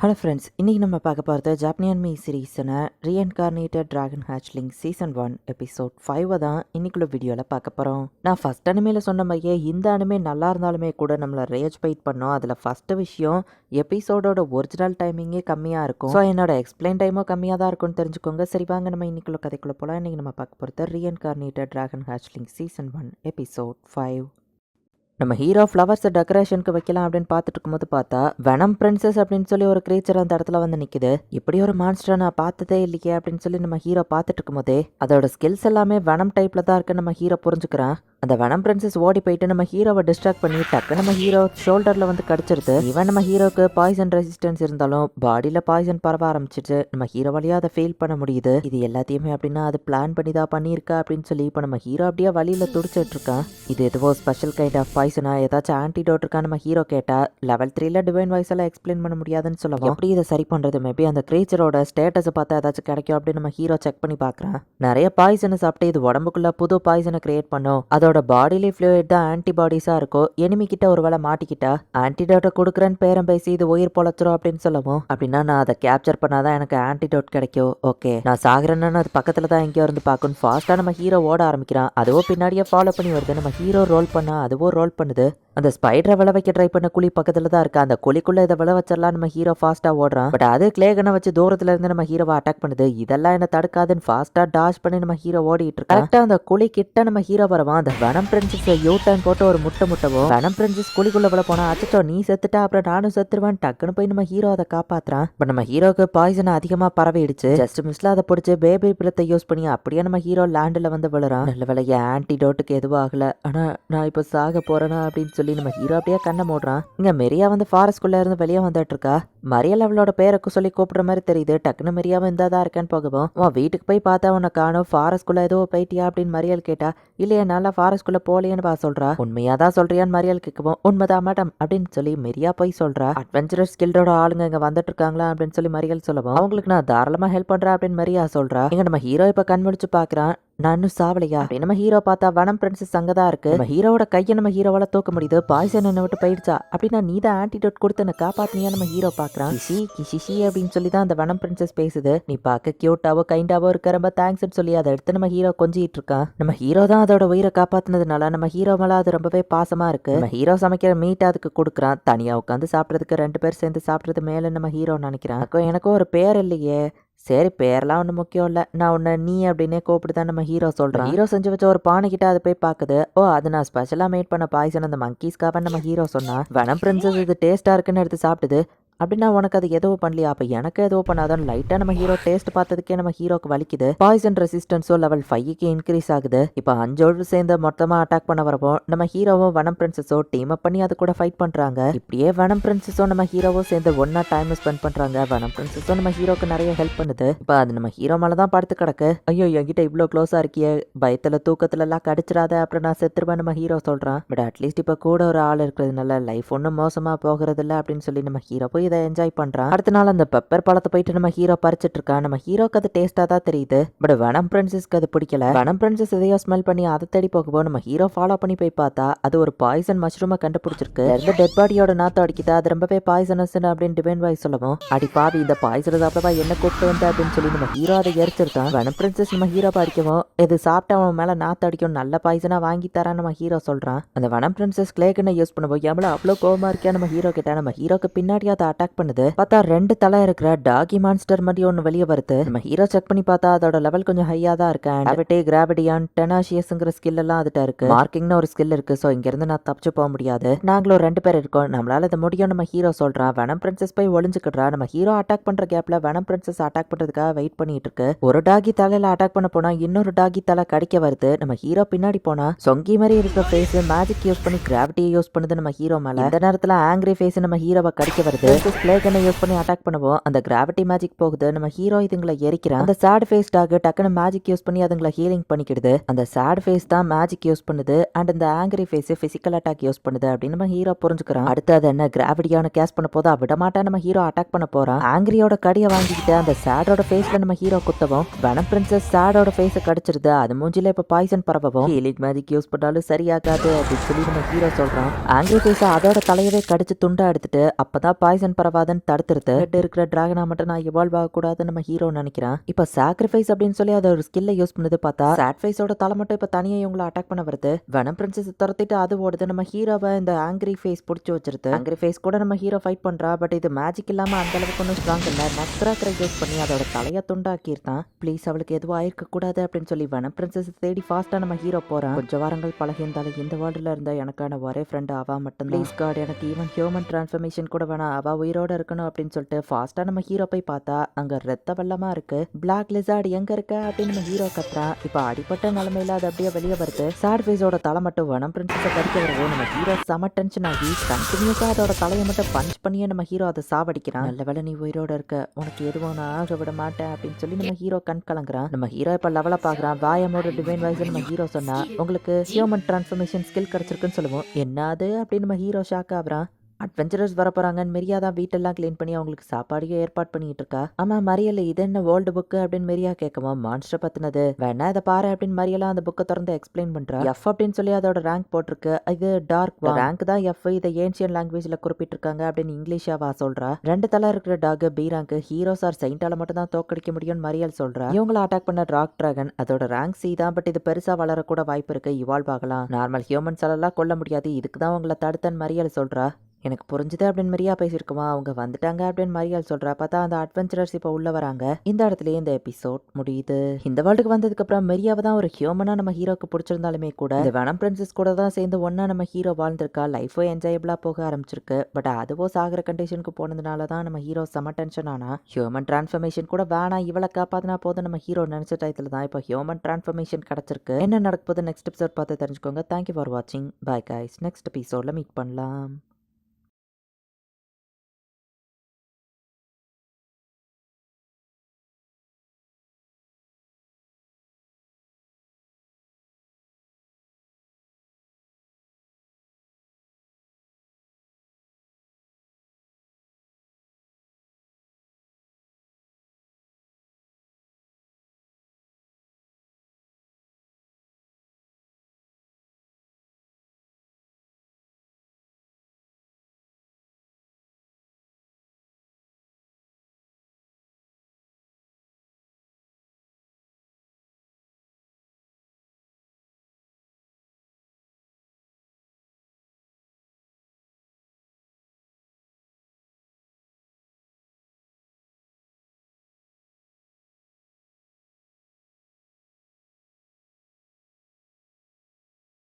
Hello friends, இன்றைக்கி நம்ம பார்க்க போகிறது ஜாப்பனியன் மீ சீரீஸான ரீஎன்கார்னேட்டட் டிராகன் ஹேட்ச்லிங் சீசன் 1 எபிசோட் 5 தான் இன்னைக்குள்ள வீடியோவில் பார்க்க போகிறோம். நான் ஃபஸ்ட் அனிமேல சொன்ன மாதிரியே இந்த அனிமே நல்லா இருந்தாலுமே கூட நம்மளை ரேஜ் பைட் பண்ணோம். அதில் ஃபஸ்ட்டு விஷயம் எபிசோடோட ஒரிஜினல் டைமிங்கே கம்மியாக இருக்கும். ஸோ என்னோட எக்ஸ்பிளைன் டைமும் கம்மியாக தான் இருக்கும்னு தெரிஞ்சுக்கோங்க. சரி வாங்க நம்ம இன்னைக்குள்ள கதைக்குள்ளே போகலாம். இன்றைக்கி நம்ம பார்க்க போகிறது ரீஎன்கார்னேட்டட் டிராகன் ஹேட்ச்லிங் சீசன் 1 எபிசோட் 5. நம்ம ஹீரோ ஃப்ளவர்ஸை டெக்கரேஷனுக்கு வைக்கலாம் அப்படின்னு பார்த்துட்டு இருக்கும்போது பார்த்தா வெனம் பிரின்சஸ் அப்படின்னு சொல்லி ஒரு கிரீச்சர் அந்த இடத்துல வந்து நிற்குது. இப்படி ஒரு மான்ஸ்டரை நான் பார்த்ததே இல்லையே அப்படின்னு சொல்லி நம்ம ஹீரோ பார்த்துட்டு இருக்கும்போதே அதோட ஸ்கில்ஸ் எல்லாமே வெனம் டைப்பில் தான் இருக்குன்னு நம்ம ஹீரோ புரிஞ்சுக்கிறான். அந்த வெனம் பிரின்சஸ் ஓடி போயிட்டு நம்ம ஹீரோவை டிஸ்ட்ராக்ட் பண்ணி டக்கு நம்ம ஹீரோ ஷோல்டரில் வந்து கடிச்சிருது. ஈவன் நம்ம ஹீரோக்கு பாய்சன் ரெசிஸ்டன்ஸ் இருந்தாலும் பாடியில் பாய்சன் பரவ ஆரம்பிச்சிட்டு நம்ம ஹீரோ வழியாக அதை ஃபீல் பண்ண முடியுது. இது எல்லாத்தையுமே அப்படின்னா அது பிளான் பண்ணி தான் பண்ணியிருக்கா அப்படின்னு சொல்லி இப்போ நம்ம ஹீரோ அப்படியே வழியில் துடிச்சிட்டு இருக்கான். இது எதுவோ ஸ்பெஷல் கைண்ட் ஆஃப் பாய்சனா, ஏதாச்சும் ஆன்டிடோட் இருக்கா நம்ம ஹீரோ கேட்டா லெவல் 3ல டிவைன் வாய்ஸ் எல்லாம் எக்ஸ்பிளைன் பண்ண முடியாதுன்னு சொல்லுவோம். எப்படி இதை சரி பண்றது? மேபி அந்த கிரீச்சரோட ஸ்டேட்டஸை பார்த்தா ஏதாச்சும் கிடைக்கும் அப்படின்னு நம்ம ஹீரோ செக் பண்ணி பார்க்குறான். நிறைய பாய்சனை சாப்பிட்டு இது உடம்புக்குள்ள புது பாய்சனை கிரியேட் பண்ணும். அதோட பாடியிலே ஃப்ளூயிட் தான் ஆன்டிபாடிஸா இருக்கும். எனிமி கிட்ட ஒரு வேளை மாட்டிக்கிட்டா ஆன்டிடோட்டை கொடுக்குறேன்னு பேரம் பேசி இது உயிர் பொழைச்சிரும் அப்படின்னு சொல்லுவோம். அப்படின்னா நான் அதை கேப்சர் பண்ணாதான் எனக்கு ஆன்டிடோட் கிடைக்கும். ஓகே, நான் சாகுறேன்னு அது பக்கத்துல தான் எங்கேயோ இருந்து பார்க்கணும். ஃபாஸ்டா நம்ம ஹீரோ ஓட ஆரம்பிக்கிறான். அதுவும் பின்னாடியே ஃபாலோ பண்ணி வருது. நம்ம ஹீரோ ரோல் பண்ணா அதுவும் ரோல் பண்ணுது. அந்த ஸ்பைடரை விளை வைக்க ட்ரை பண்ண குழி பக்கத்துல தான் இருக்கு. அந்த குழிக்குள்ள இதை விளை வச்சிடலாம் நம்ம ஹீரோ ஃபாஸ்டா ஓடுறான். பட் அது கிளேகனை வச்சு தூரத்துல இருந்து நம்ம ஹீரோவை அட்டாக் பண்ணுது. இதெல்லாம் என்ன தடுக்காதுன்னு ஃபாஸ்டா டாஷ் பண்ணி நம்ம ஹீரோ ஓடிட்டு இருக்கா. கரெக்டா அந்த குழி கிட்ட நம்ம ஹீரோ வரவான். அந்த வெனம் பிரின்சஸ் யூ டர்ன் போட்டு ஒரு முட்டவும் வெனம் பிரின்சஸ் குழிக்குள்ள விழ போனா அச்சோ நீ செத்துட்டா அப்புறம் நானும் செத்துருவேன் டக்குன்னு போய் நம்ம ஹீரோ அதை காப்பாத்துறான். பட் நம்ம ஹீரோக்கு பாய்சன் அதிகமா பரவிடுச்சு. ஜஸ்ட் மிஸ்ல அதை பிடிச்சி பேபி பிளத்தை யூஸ் பண்ணி அப்படியே நம்ம ஹீரோ லேண்ட்ல வந்து விழுறான். நல்ல வேலையா ஆன்டிடோட்டுக்கு எதுவும் ஆகல. ஆனா நான் இப்ப சாக போறேனா அப்படின்னு சொல்லி நம்ம ஹீரோ அப்படியே கண்ணை மூடுறான். இங்க மெரியா வந்து ஃபாரஸ்ட்குள்ள இருந்து வெளியே வந்துட்டு இருக்கா. மரியல் அவளோட பேருக்கு சொல்லி கூப்பிடுற மாதிரி தெரியுது. டக்குன்னு மெரியாவும் இந்தாதான் இருக்கேன்னு போகவும் உன் வீட்டுக்கு போய் பார்த்தா உன்னை காணும். ஃபாரஸ்ட்குள்ள ஏதோ போயிட்டியா அப்படின்னு மரியல் கேட்டா இல்லையே நல்லா ஃபாரஸ்ட்குள்ள போலியன்னு சொல்றா. உண்மையாதான் சொல்றியான்னு மரியல் கேட்கவும் உண்மைதான் மேடம் அப்படின்னு சொல்லி மெரியா போய் சொல்றா. அட்வென்ச்சரஸ் ஸ்கில்டோட ஆளுங்க இங்க வந்துட்டு இருக்காங்களா அப்படின்னு சொல்லி மரியல் சொல்லவும் அவங்களுக்கு நான் தாராளமா ஹெல்ப் பண்றேன் அப்படின்னு மரியா சொல்றா. இங்க நம்ம ஹீரோ இப்ப கண் முடிச்சு பாக்குறான். நான் இன்னும் சாவலையா நம்ம ஹீரோ பார்த்தா வெனம் பிரின்சஸ் அங்கதான் இருக்கு. நம்ம ஹீரோட கையை நம்ம ஹீரோவால தூக்க முடியுது. பாய்சன் என்ன விட்டு போயிடுச்சா அப்படின்னா நீ தான் ஆன்டிடோட் கொடுத்து என்ன காப்பாத்தினியா நம்ம ஹீரோ பாக்குறான். கிஷி அப்படின்னு சொல்லி தான் அந்த வெனம் பிரின்சஸ் பேசுது. நீ பார்க்க கியூட்டாவோ கைண்டாவோ இருக்க, ரொம்ப தேங்க்ஸ் சொல்லி அதை எடுத்து நம்ம ஹீரோ கொஞ்சிட்டு இருக்கான். நம்ம ஹீரோ தான் அதோட உயிரை காப்பாத்தினதுனால நம்ம ஹீரோ மேல அது ரொம்பவே பாசமா இருக்கு. நம்ம ஹீரோ சமைக்கிற மீட் அதுக்கு கொடுக்குறான். தனியா உட்காந்து சாப்பிட்றதுக்கு 2 பேர் சேர்ந்து சாப்பிட்றது மேல நம்ம ஹீரோ நினைக்கிறான். எனக்கும் ஒரு பேர் இல்லையே. சரி பேர்லாம் ஒன்றும் முக்கியம் இல்லை, நான் உன்னை நீ அப்படின்னே கூப்பிட்டுதான் நம்ம ஹீரோ சொல்கிறேன். ஹீரோ செஞ்சு வச்ச ஒரு பானை கிட்ட அதை போய் பார்க்குது. ஓ அது நான் ஸ்பெஷலாக மேட் பண்ண பாய்சன் அந்த மங்கீஸ்க்காக நம்ம ஹீரோ சொன்னா. வெனம் பிரின்சஸ் இது டேஸ்ட்டாக இருக்குன்னு எடுத்து சாப்பிடுது. அப்படின்னா உனக்கு அது எதுவும் பண்ணலையா? அப்போ எனக்கு எதுவும் பண்ணாதான். லைட்டாக நம்ம ஹீரோ டேஸ்ட் பார்த்ததுக்கே நம்ம ஹீரோக்கு வலிக்குது. பாய்சன் ரெசிஸ்டன்ஸோ லெவல் 5க்கு இன்க்ரீஸ் ஆகுது. இப்போ 5 சேர்ந்து மொத்தமாக அட்டாக் பண்ண வரப்போ நம்ம ஹீரோவும் வெனம் பிரின்சஸோ டீம் அப் பண்ணி அது கூட ஃபைட் பண்ணுறாங்க. இப்படியே வெனம் பிரின்சஸோ நம்ம ஹீரோவோ சேர்ந்து ஒன்னா டைம் ஸ்பெண்ட் பண்ணுறாங்க. வெனம் பிரின்சஸோ நம்ம ஹீரோக்கு நிறைய ஹெல்ப் பண்ணுது. இப்போ அது நம்ம ஹீரோ மேலே தான் படுத்து கிடக்கு. ஐயோ என்கிட்ட இவ்வளோ க்ளோஸாக இருக்கியே, பயத்தில் தூக்கத்துல எல்லாம் கடிச்சிடாத அப்புறம் நான் செத்துருவேன் நம்ம ஹீரோ சொல்கிறான். பட் அட்லீஸ்ட் இப்போ கூட ஒரு ஆள் இருக்கிறதுனால லைஃப் ஒன்றும் மோசமாக போகிறது இல்லை அப்படின்னு சொல்லி நம்ம ஹீரோ போய் இதை என்ஜாய் பண்றான். அடுத்த நாள் அந்த பெப்பர் பழத்தை போயிட்டு நம்ம ஹீரோ பறிச்சிட்டு இருக்கான். நம்ம ஹீரோக்கு அது டேஸ்டா தான் தெரியுது. பட் வெனம் பிரின்சஸ்க்கு அது பிடிக்கல. வெனம் பிரின்சஸ் எதையோ ஸ்மெல் பண்ணி அதை தேடி போகும்போது நம்ம ஹீரோ ஃபாலோ பண்ணி போய் பார்த்தா அது ஒரு பாய்சன் மஷ்ரூமை கண்டுபிடிச்சிருக்கு. இந்த டெட் பாடியோட நாத்தம் அடிக்குது. அது ரொம்பவே பாய்சனஸ் அப்படின்னு டிவைன் வாய்ஸ் சொல்லவும் அடி பாவி இந்த பாய்சன் சாப்பிடவா என்ன கூப்பிட்டு வந்த அப்படின்னு சொல்லி நம்ம ஹீரோ அதை எரிச்சிருக்கான். வெனம் பிரின்சஸ் நம்ம ஹீரோ அடிக்கவும் இது சாப்பிட்டு அவன் மேல நாத்தம் அடிக்கும், நல்ல பாய்சனா வாங்கி தரான் நம்ம ஹீரோ சொல்றான். அந்த வெனம் பிரின்சஸ் கிளேகனை யூஸ் பண்ணுவோம் எவ்வளவு அவ்வளோ கோவமா இருக்கியா நம்ம ஹீரோ கிட்ட. நம்ம ஹீரோக்கு பின்னாடி அதை அட்டாக் பண்ணுது. பார்த்தா 2 தலை இருக்கிற டாகி மான்ஸ்டர் மாதிரி ஒன்று வெளியே வருது. நம்ம ஹீரோ செக் பண்ணி பார்த்தா அதோட லெவல் கொஞ்சம் ஹையா தான் இருக்கு. கிராவிட்டியான் டெனாஷியஸ்ங்கிற ஸ்கில் எல்லாம் அதுட்ட இருக்கு. மார்க்கிங்னு ஒரு ஸ்கில் இருக்கு. ஸோ இங்க இருந்து நான் தப்பிச்சு போக முடியாது. நாங்களும் 2 பேர் இருக்கோம், நம்மளால இதை முடியும் நம்ம ஹீரோ சொல்றான். வெனம் பிரின்சஸ் போய் ஒளிஞ்சுக்கிட்டா. நம்ம ஹீரோ அட்டாக் பண்ற கேப்ல வெனம் பிரின்சஸ் அட்டாக் பண்றதுக்காக வெயிட் பண்ணிட்டு இருக்கு. ஒரு டாகி தலையில அட்டாக் பண்ண போனா இன்னொரு டாகி தலை கடிக்க வருது. நம்ம ஹீரோ பின்னாடி போனா சொங்கி மாதிரி இருக்கிற ஃபேஸ் மேஜிக் யூஸ் பண்ணி கிராவிட்டியை யூஸ் பண்ணுது நம்ம ஹீரோ மேல. இந்த நேரத்துல ஆங்கிரி ஃபேஸ் நம்ம ஹீரோவை கடிக்க வருது. பிளேகனை யூஸ் பண்ணி அட்டாக் பண்ணுவோம். அந்த கிராவிட்டி மேஜிக் போகுது. நம்ம ஹீரோ இதுங்களை எரிக்கிறான். அந்த சேட் ஃபேஸ் டாக் டக்குன்னு மேஜிக் யூஸ் பண்ணி அதுங்களை ஹீலிங் பண்ணிக்கிடுது. அந்த சேட் ஃபேஸ் தான் மேஜிக் யூஸ் பண்ணுது அண்ட் இந்த angry face physical attack use பண்ணுது அப்படின்னு நம்ம ஹீரோ புரிஞ்சுக்கிறான். அடுத்து அது என்ன கிராவிட்டியான கேஸ் பண்ண போதா விட மாட்டா நம்ம ஹீரோ அட்டாக் பண்ண போறான். ஆங்கிரியோட கடியை வாங்கிக்கிட்டு அந்த சேடோட ஃபேஸ்ல நம்ம ஹீரோ குத்தவும் வெனம் பிரின்சஸ் சேடோட ஃபேஸை கடிச்சிருது. அது மூஞ்சில இப்ப பாய்சன் பரவவும் ஹீலிங் மேஜிக் யூஸ் பண்ணாலும் சரியாகாது அப்படின்னு சொல்லி நம்ம ஹீரோ சொல்றான். ஆங்கிரி ஃபேஸ் அதோட தலையவே கடிச்சு துண்டா எடுத்துட்டு அப்பதான் பாய்சன் பர்சன் பரவாதன்னு தடுத்துருது. ஹெட் இருக்கிற டிராகனா மட்டும் நான் எவால்வ் ஆகக்கூடாதுன்னு நம்ம ஹீரோ நினைக்கிறான். இப்ப சாக்ரிஃபைஸ் அப்படின்னு சொல்லி அதை ஒரு ஸ்கில்ல யூஸ் பண்ணது பார்த்தா சாட்ஃபேஸோட தலை மட்டும் இப்ப தனியா இவங்களை அட்டாக் பண்ண வருது. வெனம் பிரின்சஸ் துரத்திட்டு அது ஓடுது. நம்ம ஹீரோவை இந்த ஆங்கிரி ஃபேஸ் பிடிச்சி வச்சிருது. ஆங்கிரி ஃபேஸ் கூட நம்ம ஹீரோ ஃபைட் பண்றா. பட் இது மேஜிக் இல்லாம அந்த அளவுக்கு ஒன்றும் ஸ்ட்ராங் இல்ல. நக்ராக்கரை யூஸ் பண்ணி அதோட தலையை துண்டாக்கியிருந்தான். ப்ளீஸ் அவளுக்கு எதுவும் ஆயிருக்க கூடாது அப்படின்னு சொல்லி வெனம் பிரின்சஸ் தேடி ஃபாஸ்டா நம்ம ஹீரோ போறான். கொஞ்சம் வாரங்கள் பழகியிருந்தாலும் இந்த வேர்ல்டுல இருந்த எனக்கான ஒரே ஃப்ரெண்ட் அவ மட்டும். ப்ளீஸ் காட் எனக்கு ஈவன் ஹியூமன் டிரான்ஸ்ஃபர்மேஷன் கூட வேணாம், அவ உயிரோட இருக்கணும் அப்படின்னு சொல்லிட்டு ஃபாஸ்டா நம்ம ஹீரோ போய் பார்த்தா அங்க ரத்த வெள்ளமா இருக்கு. பிளாக் லிசார்ட் எங்க இருக்க அப்படின்னு நம்ம ஹீரோ கத்துறான். இப்ப அடிப்பட்ட நிலைமையில அது அப்படியே வெளியே வருது. சாட்ஃபேஸோட தலை மட்டும் வெனம் பிரின்சஸை கடிக்க வருது. நம்ம ஹீரோ செம டென்ஷன் ஆகி கண்டினியூஸா அதோட தலையை மட்டும் பஞ்ச் பண்ணியே நம்ம ஹீரோ அதை சாவடிக்கிறான். நல்ல வேளை நீ உயிரோட இருக்க, உனக்கு எதுவும் நான் ஆக விட மாட்டேன் அப்படின்னு சொல்லி நம்ம ஹீரோ கண் கலங்குறான். நம்ம ஹீரோ இப்ப லெவல பாக்குறான். வாயமோட டிவைன் வாய்ஸ் நம்ம ஹீரோ சொன்னா உங்களுக்கு ஹியூமன் டிரான்ஸ்ஃபர்மேஷன் ஸ்கில் கிடைச்சிருக்குன்னு சொல்லுவோம். என்னது அப்படின்னு நம்ம ஹீரோ ஷாக் ஆகுறான். அட்வென்ச்சரர்ஸ் வர போறாங்கன்னு மெரியா தான் வீட்டெல்லாம் க்ளீன் பண்ணி அவங்களுக்கு சாப்பாடையும் ஏற்பாடு பண்ணிட்டு இருக்கா. ஆமா மரியல் இது என்ன ஓல்டு புக்கு அப்படின்னு மெரியா கேட்கவும் மான்ஸ்டர் பத்தினது வேணா இதை பாரு அப்படின்னு மரியெல்லாம் அந்த புக்கை திறந்து எக்ஸ்பிளைன் பண்றா. எஃப் அப்படின்னு சொல்லி அதோட ரேங்க் போட்டிருக்கு. இது டார்க் ரேங்க் தான் எஃப். இதை ஏன்ஷியன் லாங்குவேஜ்ல குறிப்பிட்டிருக்காங்க அப்படின்னு இங்கிலீஷாவா சொல்றா. 2 தலை இருக்கிற dog B rank. Heroes are செயின்டால மட்டும் தான் தோக்கடிக்க முடியும்னு மரியல் சொல்றா. இவங்களை அட்டாக் பண்ண ராக் டிராகன் அதோட ரேங்க் சி தான். பட் இது பெருசா வளரக்கூட வாய்ப்பு இருக்கு, இவால்வ் ஆகலாம். நார்மல் ஹியூமன்ஸ் எல்லாம் கொல்ல முடியாது, இதுக்கு தான் உங்களை தடுத்தன் மரியல் சொல்றா. எனக்கு புரிஞ்சுது அப்படின்னு மரியா பேசியிருக்குமா. அவங்க வந்துட்டாங்க அப்படின்னு மரியாள் சொல்றா. பார்த்தா அந்த அட்வென்ச்சரர்ஸ் இப்போ உள்ள வராங்க. இந்த இடத்துலயே இந்த எபிசோட் முடியுது. இந்த வேர்ல்டுக்கு வந்ததுக்கு அப்புறம் மெரியாவை தான் ஒரு ஹியூமனா நம்ம ஹீரோக்கு பிடிச்சிருந்தாலுமே கூட இந்த வெனம் பிரின்சஸ் கூட தான் சேர்ந்து ஒன்னா நம்ம ஹீரோ வாழ்ந்திருக்கா. லைஃபும் என்ஜாயபிளா போக ஆரம்பிச்சிருக்கு. பட் அதுவோ சாகிற கண்டிஷனுக்கு போனதுனால தான் நம்ம ஹீரோ செம டென்ஷன் ஆனா. ஹியூமன் டிரான்ஸ்ஃபர்மேஷன் கூட வேணாம், இவளை காப்பாத்தினா போதும் நம்ம ஹீரோ நினைச்ச டயத்துல தான் இப்போ ஹியூமன் டிரான்ஸ்ஃபர்மேஷன் கிடைச்சிருக்கு. என்ன நடக்க போகுது நெக்ஸ்ட் எபிசோட் பார்த்து தெரிஞ்சுக்கோங்க. தேங்க்யூ ஃபார் வாட்சிங். Bye guys. நெக்ஸ்ட் எபிசோட்ல மீட் பண்ணலாம்.